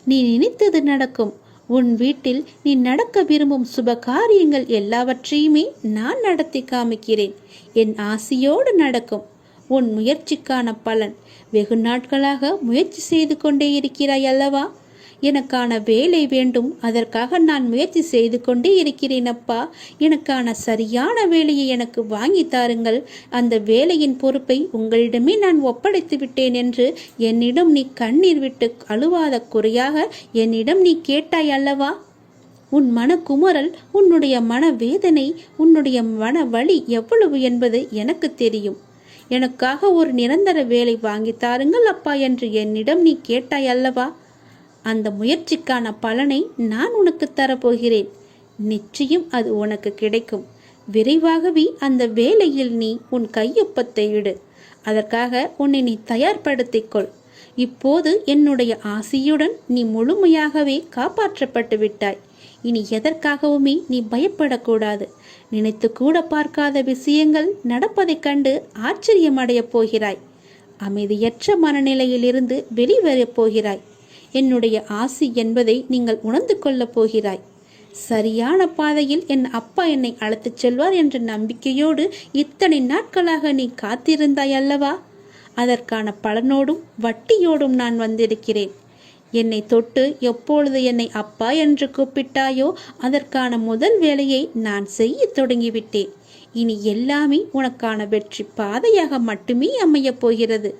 நீ நினைத்தது நடக்கும். உன் வீட்டில் நீ நடக்க விரும்பும் சுப காரியங்கள் எல்லாவற்றையுமே நான் நடத்தி காமிக்கிறேன். என் ஆசையோடு நடக்கும். உன் முயற்சிக்கான பலன். வெகு நாட்களாக முயற்சி செய்து கொண்டே இருக்கிறாய் அல்லவா? எனக்கான வேலை வேண்டும், அதற்காக நான் முயற்சி செய்து கொண்டே இருக்கிறேன் அப்பா. எனக்கான சரியான வேலையை எனக்கு வாங்கி தாருங்கள். அந்த வேலையின் பொறுப்பை உங்களிடமே நான் ஒப்படைத்து விட்டேன் என்று என்னிடம் நீ கண்ணீர் விட்டு அழுவாத குறையாக என்னிடம் நீ கேட்டாய் அல்லவா? உன் மனக்குமுறல், உன்னுடைய மன வேதனை, உன்னுடைய மன வலி எவ்வளவு என்பது எனக்கு தெரியும். எனக்காக ஒரு நிரந்தர வேலை வாங்கி தாருங்கள் அப்பா என்று என்னிடம் நீ கேட்டாய் அல்லவா? அந்த முயற்சிக்கான பலனை நான் உனக்கு தரப்போகிறேன். நிச்சயம் அது உனக்கு கிடைக்கும். விரைவாகவே அந்த வேலையில் நீ உன் கையொப்பத்தை இடு. அதற்காக உன்னை நீ தயார்படுத்திக்கொள். இப்போது என்னுடைய ஆசியுடன் நீ முழுமையாகவே காப்பாற்றப்பட்டு விட்டாய். இனி எதற்காகவுமே நீ பயப்படக்கூடாது. நினைத்து கூட பார்க்காத விஷயங்கள் நடப்பதைக் கண்டு ஆச்சரியமடையப் போகிறாய். அமைதியற்ற மனநிலையிலிருந்து வெளிவரப் போகிறாய். என்னுடைய ஆசி என்பதை நீங்கள் உணர்ந்து கொள்ளப் போகிறாய். சரியான பாதையில் என் அப்பா என்னை அழைத்துச் செல்வார் என்ற நம்பிக்கையோடு இத்தனை நாட்களாக நீ காத்திருந்தாய் அல்லவா? அதற்கான பலனோடும் வட்டியோடும் நான் வந்திருக்கிறேன். என்னை தொட்டு எப்பொழுது என்னை அப்பா என்று கூப்பிட்டாயோ அதற்கான முதல் வேலையை நான் செய்ய தொடங்கிவிட்டேன். இனி எல்லாமே உனக்கான வெற்றி பாதையாக மட்டுமே அமையப் போகிறது.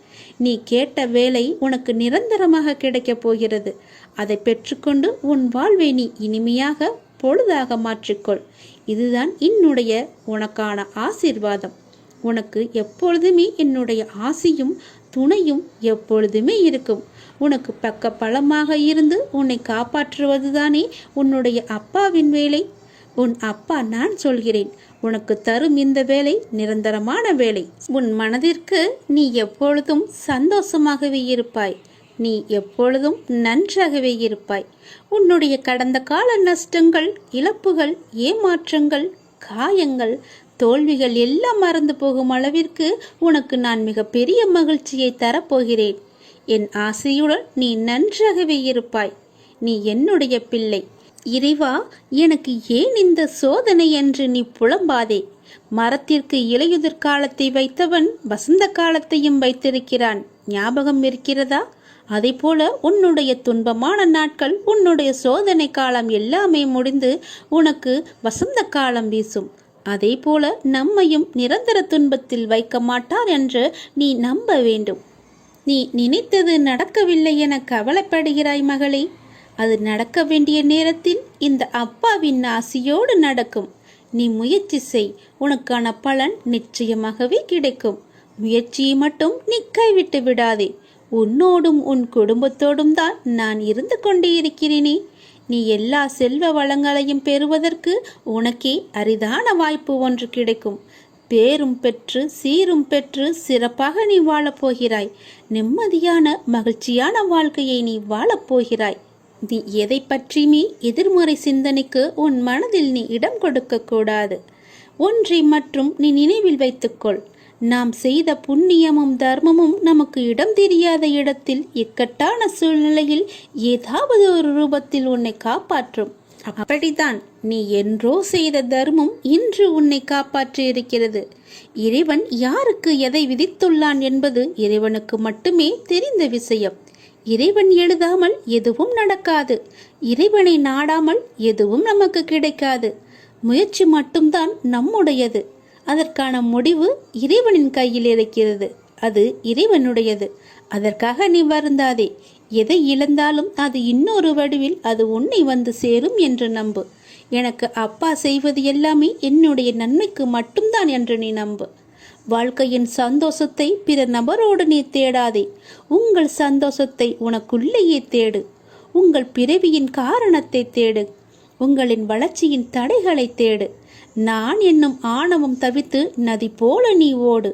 நீ கேட்ட வேலை உனக்கு நிரந்தரமாக கிடைக்கப் போகிறது. அதை பெற்றுக்கொண்டு உன் வாழ்வை நீ இனிமையாக பொழுதாக மாற்றிக்கொள். இதுதான் என்னுடைய உனக்கான ஆசீர்வாதம். உனக்கு எப்பொழுதுமே என்னுடைய ஆசியும் துணையும் எப்பொழுதுமே இருக்கும். உனக்கு பக்க பலமாக இருந்து உன்னை காப்பாற்றுவதுதானே உன்னுடைய அப்பாவின் வேலை. உன் அப்பா நான் சொல்கிறேன். உனக்கு தரும் இந்த வேலை நிரந்தரமான வேலை. உன் மனதிற்கு நீ எப்பொழுதும் சந்தோஷமாகவே இருப்பாய். நீ எப்பொழுதும் நன்றாகவே இருப்பாய். உன்னுடைய கடந்த கால நஷ்டங்கள், இழப்புகள், ஏமாற்றங்கள், காயங்கள், தோல்விகள் எல்லாம் மறந்து போகும் அளவிற்கு உனக்கு நான் மிக பெரிய மகிழ்ச்சியை தரப்போகிறேன். என் ஆசையுடன் நீ நன்றாகவே இருப்பாய். நீ என்னுடைய பிள்ளை. இறைவா, எனக்கு ஏன் இந்த சோதனை என்று நீ புலம்பாதே. மரத்திற்கு இலையுதிர் காலத்தை வைத்தவன் வசந்த காலத்தையும் வைத்திருக்கிறான். ஞாபகம் இருக்கிறதா? அதை போல உன்னுடைய துன்பமான நாட்கள், உன்னுடைய சோதனை காலம் எல்லாமே முடிந்து உனக்கு வசந்த காலம் வீசும். அதே போல நம்மையும் நிரந்தர துன்பத்தில் வைக்க மாட்டார் என்று நீ நம்ப வேண்டும். நீ நினைத்தது நடக்கவில்லை என கவலைப்படுகிறாய் மகளே. அது நடக்க வேண்டிய நேரத்தில் இந்த அப்பாவின் ஆசியோடு நடக்கும். நீ முயற்சி செய், உனக்கான பலன் நிச்சயமாகவே கிடைக்கும். முயற்சியை மட்டும் நீ கைவிட்டு விடாதே. உன்னோடும் உன் குடும்பத்தோடும் தான் நான் இருந்து கொண்டே இருக்கிறேனே. நீ எல்லா செல்வ வளங்களையும் பெறுவதற்கு உனக்கே அரிதான வாய்ப்பு ஒன்று கிடைக்கும். பேரும் பெற்று சீரும் பெற்று சிறப்பாக நீ வாழப்போகிறாய். நிம்மதியான மகிழ்ச்சியான வாழ்க்கையை நீ வாழப்போகிறாய். நீ எதை பற்றியுமே எதிர்மறை சிந்தனைக்கு உன் மனதில் நீ இடம் கொடுக்க கூடாது. ஒன்றை மற்றும் நீ நினைவில் வைத்துக்கொள். நாம் செய்த புண்ணியமும் தர்மமும் நமக்கு இடம் தெரியாத இடத்தில், இக்கட்டான சூழ்நிலையில் ஏதாவது ஒரு ரூபத்தில் உன்னை காப்பாற்றும். அப்படித்தான் நீ என்றோ செய்த தர்மம் இன்று உன்னை காப்பாற்றி இருக்கிறது. இறைவன் யாருக்கு எதை விதித்துள்ளான் என்பது இறைவனுக்கு மட்டுமே தெரிந்த விஷயம். இறைவன் எழுதாமல் எதுவும் நடக்காது. இறைவனை நாடாமல் எதுவும் நமக்கு கிடைக்காது. முயற்சி மட்டும்தான் நம்முடையது. அதற்கான முடிவு இறைவனின் கையில் இருக்கிறது. அது இறைவனுடையது. அதற்காக நீ வருந்தாதே. எதை இழந்தாலும் அது இன்னொரு வடிவில் அது உன்னை வந்து சேரும் என்று நம்பு. எனக்கு அப்பா செய்வது எல்லாமே என்னுடைய நன்மைக்கு மட்டும்தான் என்று நீ நம்பு. வாழ்க்கையின் சந்தோஷத்தை பிற நபரோடு நீ தேடாதே. உங்கள் சந்தோஷத்தை உனக்குள்ளேயே தேடு. உங்கள் பிறவியின் காரணத்தை தேடு. உங்களின் வளர்ச்சியின் தடைகளை தேடு. நான் என்னும் ஆணவம் தவித்து நதி போல நீ ஓடு.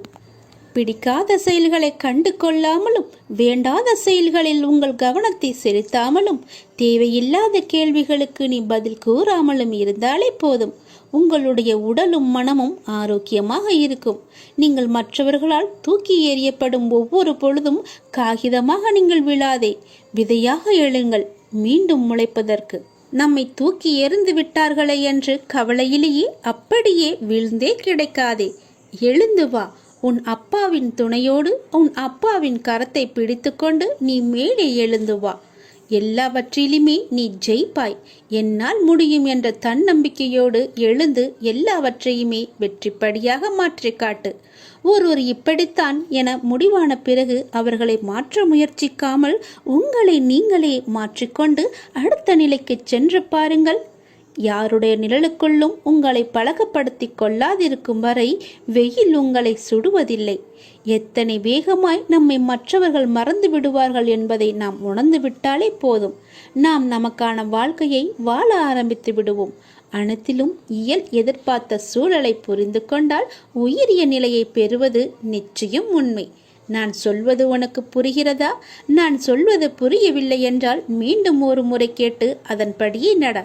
பிடிக்காத செயல்களை கண்டு கொள்ளாமலும், வேண்டாத செயல்களில் உங்கள் கவனத்தை செலுத்தாமலும், தேவையில்லாத கேள்விகளுக்கு நீ பதில் கூறாமலும் இருந்தாலே போதும். உங்களுடைய உடலும் மனமும் ஆரோக்கியமாக இருக்கும். நீங்கள் மற்றவர்களால் தூக்கி எறியப்படும் ஒவ்வொரு பொழுதும் காகிதமாக நீங்கள் விழாதே. விதையாக எழுங்கள், மீண்டும் முளைப்பதற்கு. நம்மை தூக்கி எறிந்து விட்டார்களே என்று கவலையிலேயே அப்படியே வீழ்ந்தே கிடைக்காதே. எழுந்து வா. உன் அப்பாவின் துணையோடு உன் அப்பாவின் கரத்தை பிடித்துக்கொண்டு நீ மேலே எழுந்து வா. எல்லாவற்றிலுமே நீ ஜெயிப்பாய். என்னால் முடியும் என்ற தன்னம்பிக்கையோடு எழுந்து எல்லாவற்றையுமே வெற்றிப்படியாக மாற்றி காட்டு. ஒருவர் இப்படித்தான் என முடிவான பிறகு அவர்களை மாற்ற முயற்சிக்காமல் உங்களை நீங்களே மாற்றிக்கொண்டு அடுத்த நிலைக்கு சென்று பாருங்கள். யாருடைய நிழலுக்குள்ளும் உங்களை பழக்கப்படுத்தி கொள்ளாதிருக்கும் வரை வெயில் உங்களை சுடுவதில்லை. எத்தனை வேகமாய் நம்மை மற்றவர்கள் மறந்து விடுவார்கள் என்பதை நாம் உணர்ந்து விட்டாலே போதும். நாம் நமக்கான வாழ்க்கையை வாழ ஆரம்பித்து விடுவோம். அனைத்திலும் இயல் எதிர்பார்த்த சூழலை புரிந்து கொண்டால் உயரிய நிலையை பெறுவது நிச்சயம் உண்மை. நான் சொல்வது உனக்கு புரிகிறதா? நான் சொல்வது புரியவில்லை என்றால் மீண்டும் ஒரு முறை கேட்டு அதன்படியே நட.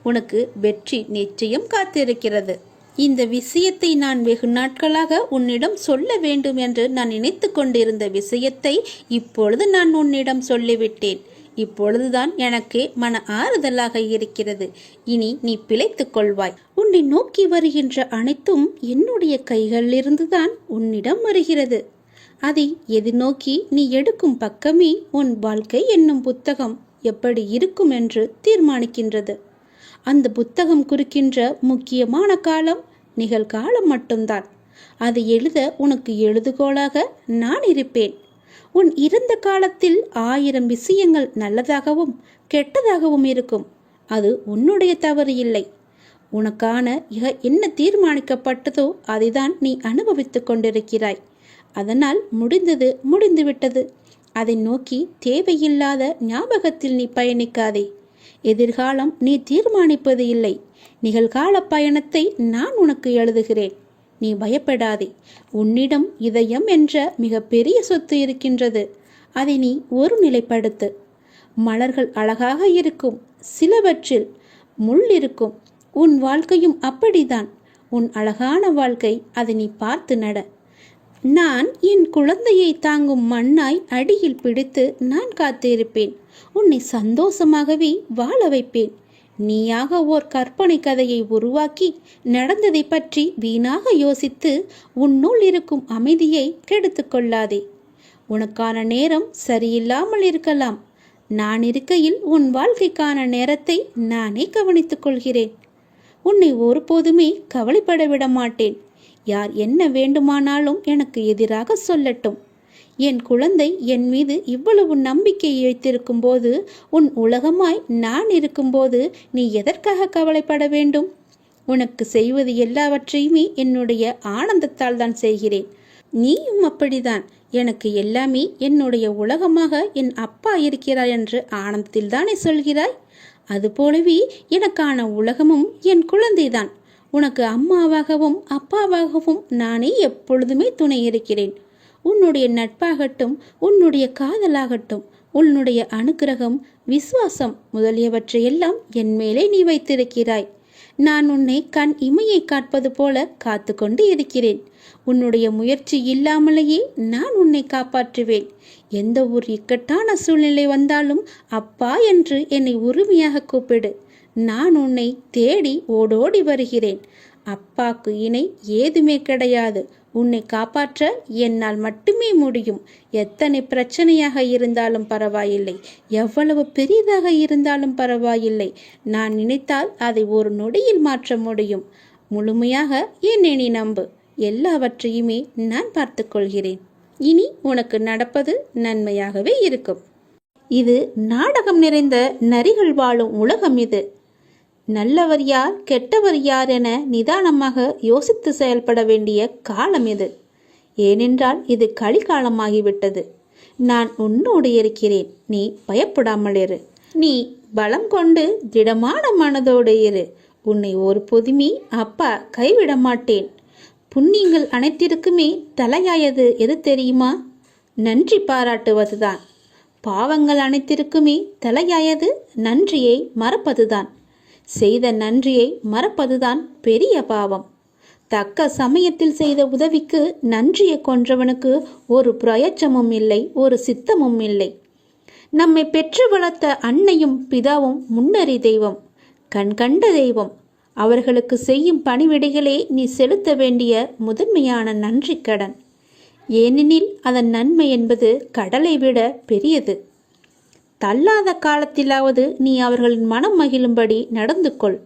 உனக்கு வெற்றி நிச்சயம் காத்திருக்கிறது. இந்த விஷயத்தை நான் வெகு நாட்களாக உன்னிடம் சொல்ல வேண்டும் என்று நான் நினைத்து கொண்டிருந்த விஷயத்தை இப்பொழுது நான் உன்னிடம் சொல்லிவிட்டேன். இப்பொழுதுதான் எனக்கே மன ஆறுதலாக இருக்கிறது. இனி நீ பிழைத்துக் கொள்வாய். உன்னை நோக்கி வருகின்ற அனைத்தும் என்னுடைய கைகளிலிருந்துதான் உன்னிடம் வருகிறது. அதை எதிர்நோக்கி நீ எடுக்கும் பக்கமே உன் வாழ்க்கை என்னும் புத்தகம் எப்படி இருக்கும் என்று தீர்மானிக்கின்றது. அந்த புத்தகம் குறிக்கின்ற முக்கியமான காலம் நிகழ்காலம் மட்டும்தான். அதை எழுத உனக்கு எழுதுகோலாக நான் இருப்பேன். உன் இறந்த காலத்தில் 1000 விஷயங்கள் நல்லதாகவும் கெட்டதாகவும் இருக்கும். அது உன்னுடைய தவறு இல்லை. உனக்கான என்ன தீர்மானிக்கப்பட்டதோ அதைதான் நீ அனுபவித்துக் கொண்டிருக்கிறாய். அதனால் முடிந்தது முடிந்துவிட்டது. அதை நோக்கி தேவையில்லாத ஞாபகத்தில் நீ பயணிக்காதே. எதிர்காலம் நீ தீர்மானிப்பது இல்லை. நிகழ்கால பயணத்தை நான் உனக்கு எழுதுகிறேன். நீ பயப்படாதே. உன்னிடம் இதயம் என்ற மிக பெரிய சொத்து இருக்கின்றது. அதை நீ ஒருநிலைப்படுத்து. மலர்கள் அழகாக இருக்கும், சிலவற்றில் முள் இருக்கும். உன் வாழ்க்கையும் அப்படித்தான். உன் அழகான வாழ்க்கை, அதை நீ பார்த்து நட. நான் என் குழந்தையை தாங்கும் மண்ணாய் அடியில் பிடித்து நான் காத்திருப்பேன். உன்னை சந்தோஷமாகவே வாழ வைப்பேன். நீயாக ஓர் கற்பனை கதையை உருவாக்கி நடந்ததை பற்றி வீணாக யோசித்து உன்னுள் இருக்கும் அமைதியை கெடுத்து கொள்ளாதே. உனக்கான நேரம் சரியில்லாமல் இருக்கலாம். நான் இருக்கையில் உன் வாழ்க்கைக்கான நேரத்தை நானே கவனித்துக் கொள்கிறேன். உன்னை ஒருபோதுமே கவலைப்பட விட மாட்டேன். யார் என்ன வேண்டுமானாலும் எனக்கு எதிராக சொல்லட்டும். என் குழந்தை என் மீது இவ்வளவு நம்பிக்கை வைத்திருக்கும் போது, உன் உலகமாய் நான் இருக்கும்போது நீ எதற்காக கவலைப்பட வேண்டும்? உனக்கு செய்வது எல்லாவற்றையுமே என்னுடைய ஆனந்தத்தால் தான் செய்கிறேன். நீயும் அப்படிதான். எனக்கு எல்லாமே என்னுடைய உலகமாக என் அப்பா இருக்கிறார் என்று ஆனந்தத்தில் தானே சொல்கிறாய். அதுபோலவே எனக்கான உலகமும் என் குழந்தைதான். உனக்கு அம்மாவாகவும் அப்பாவாகவும் நானே எப்பொழுதுமே துணை இருக்கிறேன். உன்னுடைய நட்பாகட்டும், உன்னுடைய காதலாகட்டும், உன்னுடைய அனுக்கிரகம், விசுவாசம் முதலியவற்றையெல்லாம் என் மேலே நீ வைத்திருக்கிறாய். நான் உன்னை கண் இமையை காப்பது போல காத்து கொண்டு இருக்கிறேன். உன்னுடைய முயற்சி இல்லாமலேயே நான் உன்னை காப்பாற்றுவேன். எந்த ஒரு இக்கட்டான சூழ்நிலை வந்தாலும் அப்பா என்று என்னை உரிமையாக கூப்பிடு. நான் உன்னை தேடி ஓடோடி வருகிறேன். அப்பாக்கு இணை ஏதுமே கிடையாது. உன்னை காப்பாற்ற என்னால் மட்டுமே முடியும். எத்தனை பிரச்சனையாக இருந்தாலும் பரவாயில்லை, எவ்வளவு பெரியதாக இருந்தாலும் பரவாயில்லை. நான் நினைத்தால் அதை ஒரு நொடியில் மாற்ற முடியும். முழுமையாக என்னை நீ நம்பு. எல்லாவற்றையுமே நான் பார்த்து கொள்கிறேன். இனி உனக்கு நடப்பது நன்மையாகவே இருக்கும். இது நாடகம் நிறைந்த நரிகள் வாழும் உலகம். இது நல்லவர் யார், கெட்டவர் யார் என நிதானமாக யோசித்து செயல்பட வேண்டிய காலம் இது. ஏனென்றால் இது கலிகாலமாகிவிட்டது. நான் உன்னோடு இருக்கிறேன். நீ பயப்படாமல் இரு. நீ பலம் கொண்டு திடமான மனதோடு இரு. உன்னை ஒரு பொதுமி அப்பா கைவிட மாட்டேன். புண்ணியங்கள் அனைத்திற்குமே தலையாயது எது தெரியுமா? நன்றி பாராட்டுவதுதான். பாவங்கள் அனைத்திற்குமே தலையாயது நன்றியை மறப்பதுதான். செய்த நன்றியை மறப்பதுதான் பெரிய பாவம். தக்க சமயத்தில் செய்த உதவிக்கு நன்றியை கொன்றவனுக்கு ஒரு பிரயோஜனமும் இல்லை, ஒரு சித்தமும் இல்லை. நம்மை பெற்று வளர்த்த அன்னையும் பிதாவும் முன்னறி தெய்வம், கண்கண்ட தெய்வம். அவர்களுக்கு செய்யும் பணிவிடைகளே நீ செலுத்த வேண்டிய முதன்மையான நன்றி கடன். ஏனெனில் அதன் நன்மை என்பது கடலை விட பெரியது. தள்ளாத காலத்திலாவது நீ அவர்களின் மனம் மகிழும்படி நடந்து கொள்.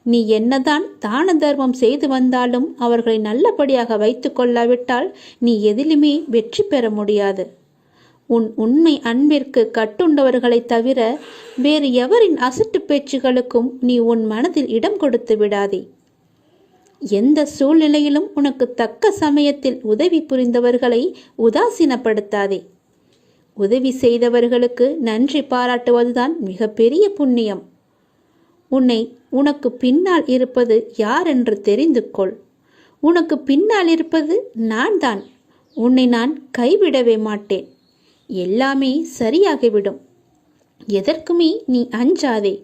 நீ என்னதான் தான தர்மம் செய்து வந்தாலும் அவர்களை நல்லபடியாக வைத்து கொள்ளாவிட்டால் நீ எதிலுமே வெற்றி பெற முடியாது. உன் உண்மை அன்பிற்கு கட்டுண்டவர்களை தவிர வேறு எவரின் அசட்டு பேச்சுகளுக்கும் நீ உன் மனதில் இடம் கொடுத்து விடாதே. எந்த சூழ்நிலையிலும் உனக்கு தக்க சமயத்தில் உதவி புரிந்தவர்களை உதாசீனப்படுத்தாதே. உதவி செய்தவர்களுக்கு நன்றி பாராட்டுவதுதான் மிகப்பெரிய புண்ணியம். உனக்கு பின்னால் இருப்பது யார் என்று தெரிந்து கொள். உனக்கு பின்னால் இருப்பது நான் தான். உன்னை நான் கைவிடவே மாட்டேன். எல்லாமே சரியாகிவிடும். எதற்குமே நீ அஞ்சாதே.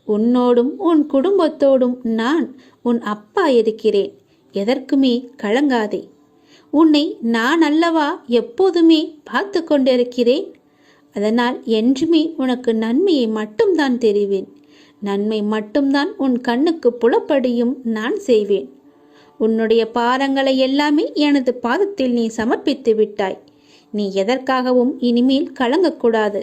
உன்னோடும் உன் குடும்பத்தோடும் நான் உன் அப்பா இருக்கிறேன். எதற்குமே கலங்காதே. உன்னை நான் அல்லவா எப்போதுமே பார்த்து கொண்டிருக்கிறேன். அதனால் என்றுமே உனக்கு நன்மையை மட்டும்தான் தெரிவேன். நன்மை மட்டும்தான் உன் கண்ணுக்கு புலப்படியும் நான் செய்வேன். உன்னுடைய பாரங்களை எல்லாமே எனது பாதத்தில் நீ சமர்ப்பித்து விட்டாய். நீ எதற்காகவும் இனிமேல் கலங்கக்கூடாது.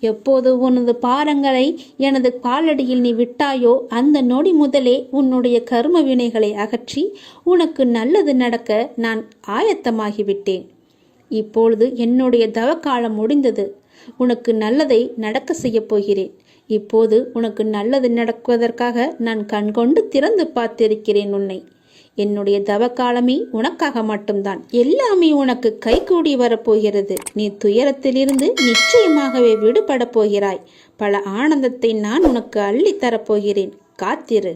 எப்போது உனது பாரங்களை எனது காலடியில் நீ விட்டாயோ அந்த நொடி முதலே உன்னுடைய கர்ம வினைகளை அகற்றி உனக்கு நல்லது நடக்க நான் ஆயத்தமாகிவிட்டேன். இப்பொழுது என்னுடைய தவக்காலம் முடிந்தது. உனக்கு நல்லதை நடக்க செய்ய போகிறேன். இப்போது உனக்கு நல்லது நடக்குவதற்காக நான் கண்கொண்டு திறந்து பார்த்திருக்கிறேன் உன்னை. என்னுடைய தவக்காலமே உனக்காக மட்டும்தான். எல்லாமே உனக்கு கைகூடி வரப்போகிறது. நீ துயரத்திலிருந்து நிச்சயமாகவே விடுபட போகிறாய். பல ஆனந்தத்தை நான் உனக்கு அள்ளித்தரப்போகிறேன். காத்திரு.